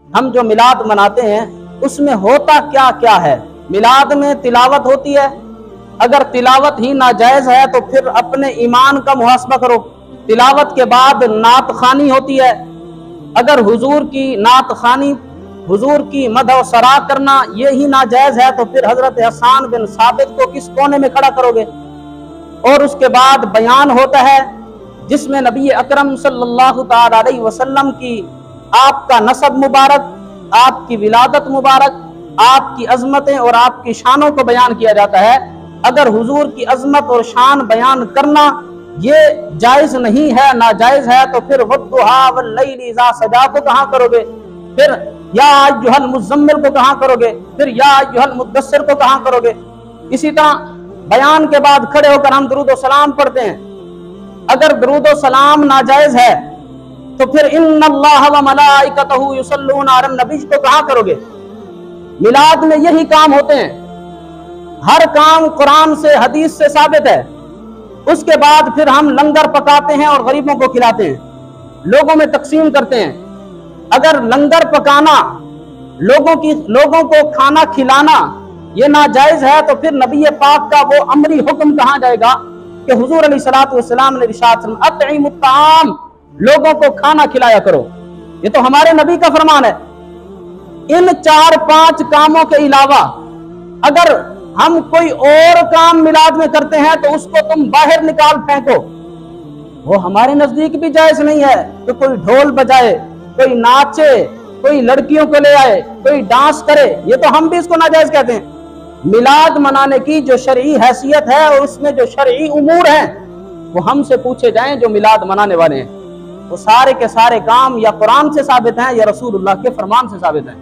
ہم جو میلاد مناتے ہیں اس میں ہوتا کیا کیا ہے؟ میلاد میں تلاوت ہوتی ہے، اگر تلاوت ہی ناجائز ہے تو پھر اپنے ایمان کا محاسبہ کرو۔ تلاوت کے بعد نعت خوانی ہوتی ہے، اگر حضور کی نعت خوانی، حضور کی مدح و ثنا کرنا یہی ناجائز ہے تو پھر حضرت حسان بن ثابت کو کس کونے میں کھڑا کرو گے؟ اور اس کے بعد بیان ہوتا ہے جس میں نبی اکرم صلی اللہ تعالی علیہ وسلم کی، آپ کا نسب مبارک، آپ کی ولادت مبارک، آپ کی عظمتیں اور آپ کی شانوں کو بیان کیا جاتا ہے۔ اگر حضور کی عظمت اور شان بیان کرنا یہ جائز نہیں ہے، ناجائز ہے، تو پھر والضحیٰ واللیل اذا سجا کو کہاں کرو گے؟ پھر یا ایھا المزمل کو کہاں کرو گے؟ پھر یا ایھا المدثر کو کہاں کرو گے؟ اسی طرح بیان کے بعد کھڑے ہو کر ہم درود و سلام پڑھتے ہیں، اگر درود و سلام ناجائز ہے تو پھر ان اللہ وملائکتہ یصلون علی النبی کو کہاں کرو گے؟ میلاد میں یہی کام ہوتے ہیں، ہر کام قرآن سے حدیث سے ثابت ہے۔ اس کے بعد پھر ہم لنگر پکاتے ہیں اور غریبوں کو کھلاتے ہیں، لوگوں میں تقسیم کرتے ہیں۔ اگر لنگر پکانا، لوگوں کو کھانا کھلانا یہ ناجائز ہے تو پھر نبی پاک کا وہ امری حکم کہاں جائے گا کہ حضور علیہ الصلوۃ والسلام نے ارشاد فرمایا اطعموا الطعام، لوگوں کو کھانا کھلایا کرو، یہ تو ہمارے نبی کا فرمان ہے۔ ان 4-5 کاموں کے علاوہ اگر ہم کوئی اور کام میلاد میں کرتے ہیں تو اس کو تم باہر نکال پھینکو، وہ ہمارے نزدیک بھی جائز نہیں ہے کہ کوئی ڈھول بجائے، کوئی ناچے، کوئی لڑکیوں کو لے آئے، کوئی ڈانس کرے، یہ تو ہم بھی اس کو ناجائز کہتے ہیں۔ میلاد منانے کی جو شرعی حیثیت ہے اور اس میں جو شرعی امور ہیں وہ ہم سے پوچھے جائیں جو میلاد منانے والے ہیں، وہ سارے کے سارے کام یا قرآن سے ثابت ہیں یا رسول اللہ کے فرمان سے ثابت ہیں۔